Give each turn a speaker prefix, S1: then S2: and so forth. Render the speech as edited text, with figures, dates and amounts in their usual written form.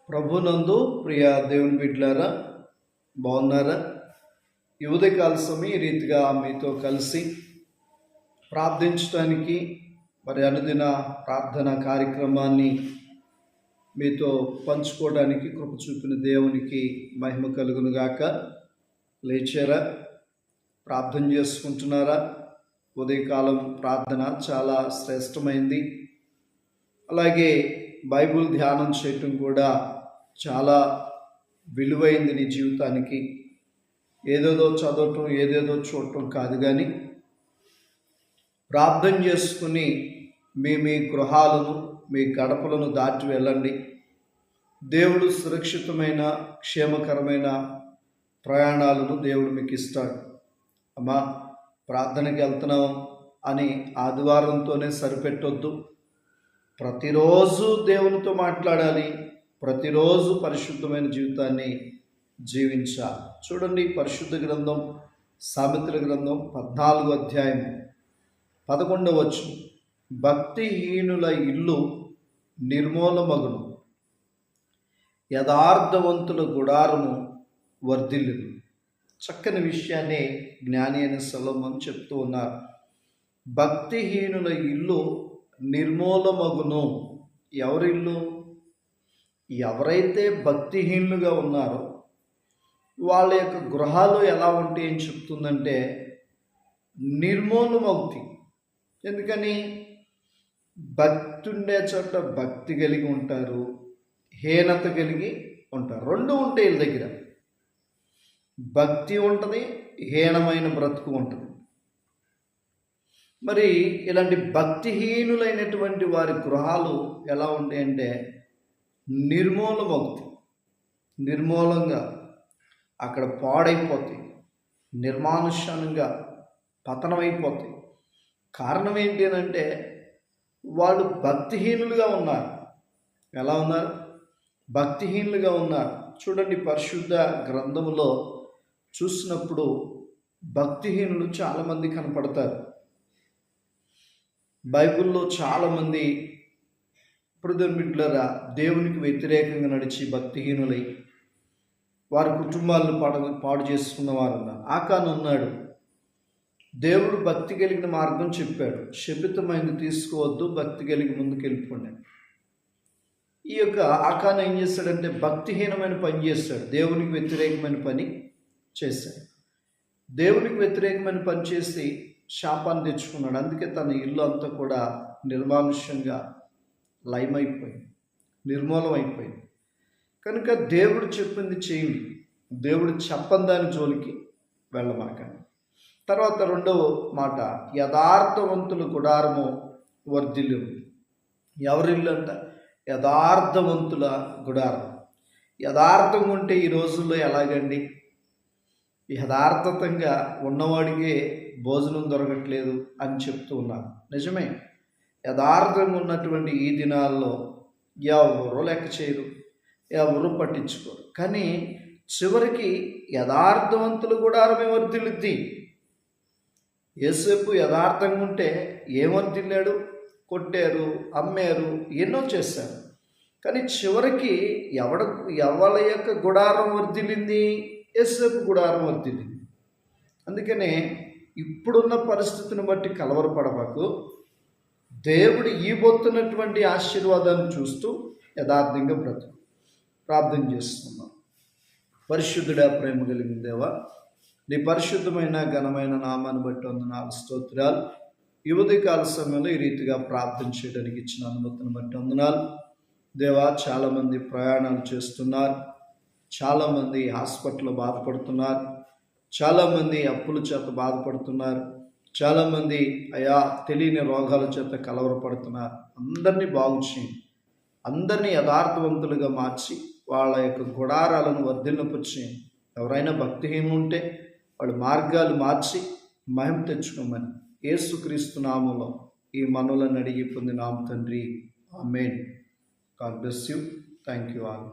S1: ప్రభునందు ప్రియ దేవుని బిడ్డలారా, బాగున్నారా? ఈ ఉదయకాల సమయం ఈ రీతిగా మీతో కలిసి ప్రార్థించడానికి అనుదిన ప్రార్థన కార్యక్రమాన్ని మీతో పంచుకోవడానికి కృప చూపిన దేవునికి మహిమ కలుగును గాక. లేచారా? ప్రార్థన చేసుకుంటున్నారా? ఉదయకాలం ప్రార్థన చాలా శ్రేష్టమైంది. అలాగే బైబిల్ ధ్యానం చేయటం కూడా చాలా విలువైంది నీ జీవితానికి. ఏదేదో చదవటం, ఏదేదో చూడటం కాదు, కానీ ప్రార్థన చేసుకుని మీ గృహాలను, మీ గడపలను దాటి వెళ్ళండి. దేవుడు సురక్షితమైన క్షేమకరమైన ప్రయాణాలను దేవుడు మీకు ఇస్తాడు. అమ్మా, ప్రార్థనకి వెళ్తున్నాం అని ఆదివారంతోనే సరిపెట్టొద్దు. ప్రతిరోజు దేవునితో మాట్లాడాలి. ప్రతిరోజు పరిశుద్ధమైన జీవితాన్ని జీవించాలి. చూడండి, పరిశుద్ధ గ్రంథం సామెతల గ్రంథం 14వ అధ్యాయం 11వ వచనం, భక్తిహీనుల ఇల్లు నిర్మూలమగును, యథార్థవంతుల గుడారము వర్ధిల్లును. చక్కని విషయాన్ని జ్ఞాని అయిన సొలొమోను చెప్తూ ఉన్నారు. భక్తిహీనుల ఇల్లు నిర్మూలమగును. ఎవరిల్లు? ఎవరైతే భక్తిహీనులుగా ఉన్నారో వాళ్ళ యొక్క గృహాలు ఎలా ఉంటాయి అని చెప్తుందంటే నిర్మూలమవుతాయి. ఎందుకని? భక్తి ఉండే చోట భక్తి కలిగి ఉంటారు, హీనత కలిగి ఉంటారు. రెండు ఉంటాయి వీళ్ళ దగ్గర. భక్తి ఉంటుంది, హీనమైన బ్రతుకు ఉంటుంది. మరి ఇలాంటి భక్తిహీనులైనటువంటి వారి గృహాలు ఎలా ఉంటాయంటే నిర్మూలమవుతాయి. నిర్మూలంగా అక్కడ పాడైపోతాయి, నిర్మానుష్యంగా పతనమైపోతాయి. కారణం ఏంటి అని అంటే వాళ్ళు భక్తిహీనులుగా ఉన్నారు. ఎలా ఉన్నారు? భక్తిహీనులుగా ఉన్నారు. చూడండి, పరిశుద్ధ గ్రంథంలో చూసినప్పుడు భక్తిహీనులు చాలామంది కనపడతారు. బైబిల్లో చాలామంది బిడ్డలారా దేవునికి వ్యతిరేకంగా నడిచి భక్తిహీనులై వారి కుటుంబాలను పాడు చేసుకున్న వారు ఉన్నారు. ఆకాను ఉన్నాడు. దేవుడు భక్తి కలిగిన మార్గం చెప్పాడు. శపితమైంది తీసుకోవద్దు, భక్తి కలిగి ముందుకు వెళ్ళిపోండి. ఈ యొక్క ఆకాను ఏం చేస్తాడంటే భక్తిహీనమైన పని చేస్తాడు. దేవునికి వ్యతిరేకమైన పని చేశాడు. దేవునికి వ్యతిరేకమైన పని చేసి శాపాన్ని తెచ్చుకున్నాడు. అందుకే తన ఇల్లు అంతా కూడా నిర్మానుష్యంగా లయమైపోయింది, నిర్మూలం అయిపోయింది. కనుక దేవుడు చెప్పింది చేయండి, దేవుడు చెప్పని దాని జోలికి వెళ్ళమాకండి. తర్వాత రెండవ మాట, యథార్థవంతుల గుడారము వర్ధిల్లు. ఎవరిల్లు అంట? యథార్థవంతుల గుడారం. యథార్థంగా ఉంటే ఈ రోజుల్లో ఎలాగండి? యథార్థతంగా ఉన్నవాడికే భోజనం దొరకట్లేదు అని చెప్తూ ఉన్నారు. నిజమే, యథార్థంగా ఉన్నటువంటి ఈ దినాల్లో ఎవరు లెక్క చేయరు, ఎవరు పట్టించుకోరు. కానీ చివరికి యథార్థవంతులు గుడారమే వర్ధిల్లుద్ది. యేసేపు యథార్థంగా ఉంటే ఏం వర్ధిల్లాడు? కొట్టారు, అమ్మారు, ఎన్నో చేశారు. కానీ చివరికి ఎవరి యొక్క గుడారం వర్ధిల్లింది? యేసేపు గుడారం వర్ధిల్లింది. అందుకనే ఇప్పుడున్న పరిస్థితిని బట్టి కలవరపడబాకు. దేవుడు ఇవ్వబోతున్నటువంటి ఆశీర్వాదాన్ని చూస్తూ యథార్థంగా బ్రతుకు. ప్రార్థన చేస్తున్నాం. పరిశుద్ధుడా, ప్రేమ కలిగిన దేవా, నీ పరిశుద్ధమైన ఘనమైన నామాన్ని బట్టి వందనాలు, స్తోత్రాలు. ఈ ఉదయకాల సమయంలో ఈ రీతిగా ప్రార్థన చేయడానికి ఇచ్చిన అనుమతిని బట్టి వందనాలు దేవా. చాలామంది ప్రయాణాలు చేస్తున్నారు, చాలామంది హాస్పిటల్లో బాధపడుతున్నారు, చాలామంది అప్పుల చేత బాధపడుతున్నారు, చాలామంది అయా తెలియని రోగాల చేత కలవరపడుతున్నారు. అందరినీ బాగు చేయండి. అందరినీ యథార్థవంతులుగా మార్చి వాళ్ళ యొక్క గుడారాలను వర్ధిల్లపరిచేయండి. ఎవరైనా భక్తిహీనులు ఉంటే వాళ్ళ మార్గాలు మార్చి మహిమ తెచ్చుకోమని యేసుక్రీస్తు నామములో ఈ మనవులను అడిగి పొందినాము తండ్రి, amen. God bless you. Thank you all.